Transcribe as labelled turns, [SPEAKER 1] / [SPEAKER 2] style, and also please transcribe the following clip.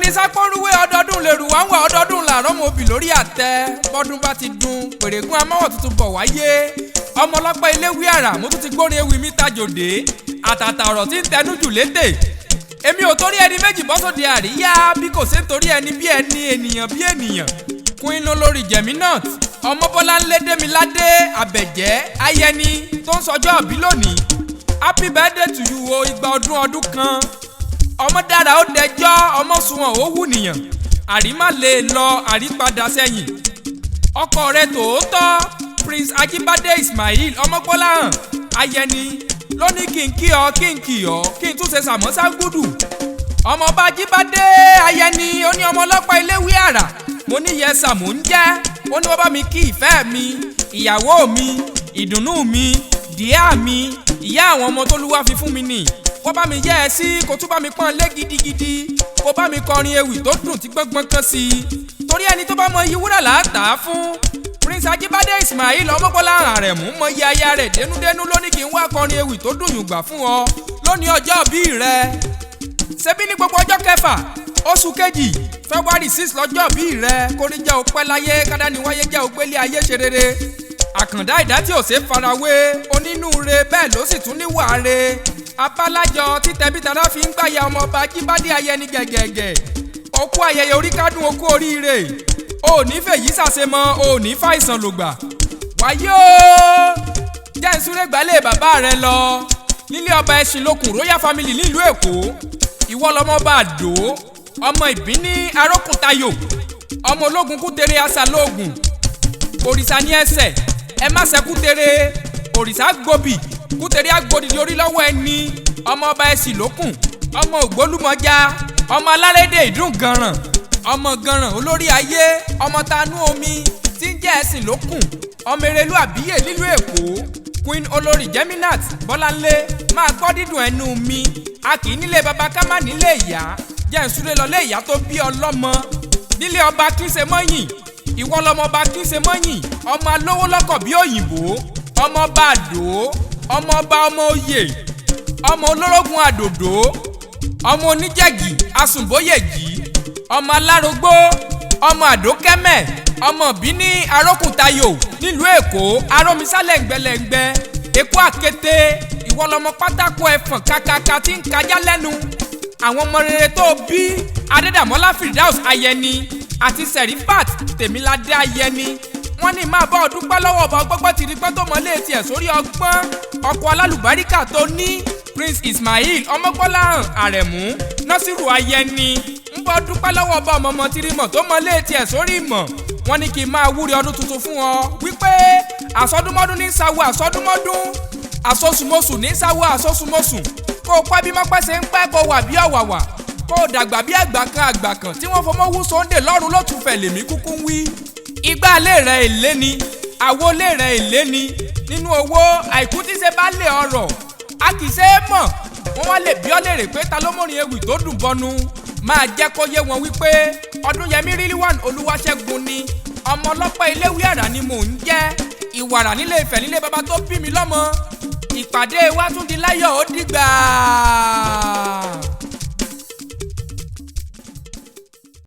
[SPEAKER 1] ní sápọ́nrúwé ọdọọdún lèrú wá ń wà ọdọọdún làárọ̀ mọ́ obì lórí àtẹ bọ́dún bá ti dùn pèrègùn amáwọ̀ tuntun bọ̀ wáyé ọmọ ọlọ́pàá ilé wí àrà mo tún ti gbórin ewì mi tajòdè àtàtà ọ̀rọ̀ tí ń tẹnu jù létè èmi ò torí ẹni méjì bọ́ sóde àríyá bí kò ṣe ń torí ẹni bí ẹni ènìyàn bí ènìyàn Queen olórí Jẹ̀mínát ọmọ Bọ́láńlé Démiládé Àbẹ̀jẹ́ Ayẹni tó ń sọjọ́ òbí lónìí happy birthday to you o igba ọdún kan ọmọ dára ó dẹjọ́ ọmọ sunwọ̀n ó wù nìyàn àrímá lè lọ àrípadà sẹ́yìn ọkọ rẹ̀ tòótọ́ Prince Ajíbádé Ismail ọmọgbọ́láhàn Ayẹni ló ní kí n kí ọ kí n tún ṣe sàmọ́sá gúdù ọmọọba Ajíbádé Ayẹni ó ní ọmọ ọlọ́pàá ilé wí àrà mo ní yẹsà mò ń jẹ́ ó ní wọ́n bá mi kí ìfẹ́ mi ìyàwó mi ìdùnnú mi díẹ̀ mi ìyá àwọn ọmọ t'Olúwa fi fún mi nì kó bá mi yẹ́ ẹ sí kó tún bá mi pọ́n lé gidigidi kó bá mi kọrin ewì tó dùn tí gbọ́ngbọ́n kan sí i torí ẹni tó bá mọ iyì wúrà látà fún Prince Ajíbádé Ismail ọmọgbọ́láhàn Àrẹ̀mú mọ iye aya rẹ̀ dénúdénú ló ní kí n wá kọrin ewì tó dùn yùngbà fún ọ lónìí ọjọ́ bí rẹ ṣebí ní gbogbo ọjọ́ kẹfà oṣù kejì February 6 lọ́jọ́ bí rẹ kórí jẹ́ òpẹ́ láyé kádániwáyé jẹ́ ògbélé ayé ṣe rere àkàndá ìdá tí ò ṣe farawé onínúure bẹ́ẹ̀ ló sì tún níwàre abálájọ títẹ̀bítàrá fi ń gbàyà ọmọọba Ajíbádé Ayẹni gẹ̀gẹ̀gẹ̀ òkú ayẹyẹ orí kádùn òkú oríire òní fèyí ṣàṣemọ òní fàìsàn lògbà wáyé o jẹ́ ìsúré gbálẹ̀ bàbá rẹ lọ nílé ọba ẹṣin lókun royal family nílùú Èkó ìwọ lọmọọba Àdó ọmọ ìbíní arókùntayò ọmọ ológun kútere asàlóògùn òrìṣà ní ẹsẹ̀ ẹ má ṣe kútere òrìṣà gbòbì kútere agbódìdí orí lọ́wọ́ ẹni ọmọ ọba ẹṣin lókun ọmọ ògbólúmọjá ọmọ alárédè ìdún ganran ọmọ ganran olórí ayé ọmọ tanú omi tí ń jẹ́ ẹṣin lókun ọmọ erelú àbíyè nílùú Èkó Queen olórí Jẹ̀mínát Bọ́láńlé máa gbọ́ dídùn ẹnu mi a kì í nílé baba ká má nílé ìyá jẹ́ ìsúlẹ̀ lọ lé ìyá tó bí ọlọ́mọ nílé ọba kí n ṣe mọ́yìn ìwọ lọmọ ọba kí n ṣe mọ́yìn ọmọ alówó lọ́kọ̀ bí òyìnbó ọmọ ọba Àdó ọmọ ọba ọmọ oyè ọmọ olórógun àdòdó ọmọ oníjẹ̀gì asùnbóyèjì ọmọ alárógbó ọmọ àdókẹ́mẹ̀ ọmọ bíní arókùntayò nílùú Èkó arómisálẹ̀ ńgbẹ̀lẹ̀ńgbẹ̀ Èkó àkété ìwọ lọmọ pátákó ẹ̀fọ̀n kàkàkà tí ń kájá lẹ́nu àwọn ọmọ rere tó bí Adédàmọ́lá Firdaus Ayẹni àti Serifat Tèmiládé Ayẹni wọ́n ní máa bá ọ dúpẹ́ lọ́wọ́ ọba ọgbọ́gbọ́n ti rí pẹ́ tó mọ́lé tiẹ̀ sórí ọgbọ́n ọkọ̀ alálùbáríkà tó ní Prince Ismail ọmọgbọ́láhàn Àrẹ̀mú Násírù Ayẹni ń bọ́ dúpẹ́ lọ́wọ́ ọba ọmọọmọ tirimọ̀ tó mọ́lé tiẹ̀ sórí ìmọ̀ wọ́n ní kí n máa wúre ọdún tuntun fún ọ wípé àsọdúnmọ́dún ní sáwọ àsọdúnmọ́dún àsọsùmọ́sù ní sáwọ àsọsùmọ́sù kó o pẹ́ bí mọ́pẹ́ ṣe ń pẹ́ kó o wà bí ọ̀wàwà kó o dàgbà bí àgbà kan tí wọ́n fọmọ́ wú sóńdè lọ́rùn ló tún fẹ̀ lèmi kúkú ń wí. igbá lè rẹ èlé ni àwo lè rẹ èlé ni nínú owó àìkú tí ṣe bá lè ọrọ̀ a kì í ṣe é mọ̀ wọ́n wá lè bí ọ́ lè rè pé ta ló mọ̀rin ewì tó dùn bọnu máa jẹ́ kó yé wọn wípé Ọdúnyẹmí Rilwan Olúwaṣẹ́gun ni ọmọ ọlọ́pàá ilé wí àrà ni mò ń jẹ́ ìwàrà nílé Ifẹ̀ nílé baba tó bí mi lọ́mọ ìpàdé wa tún di láyọ̀ ó dìgbà.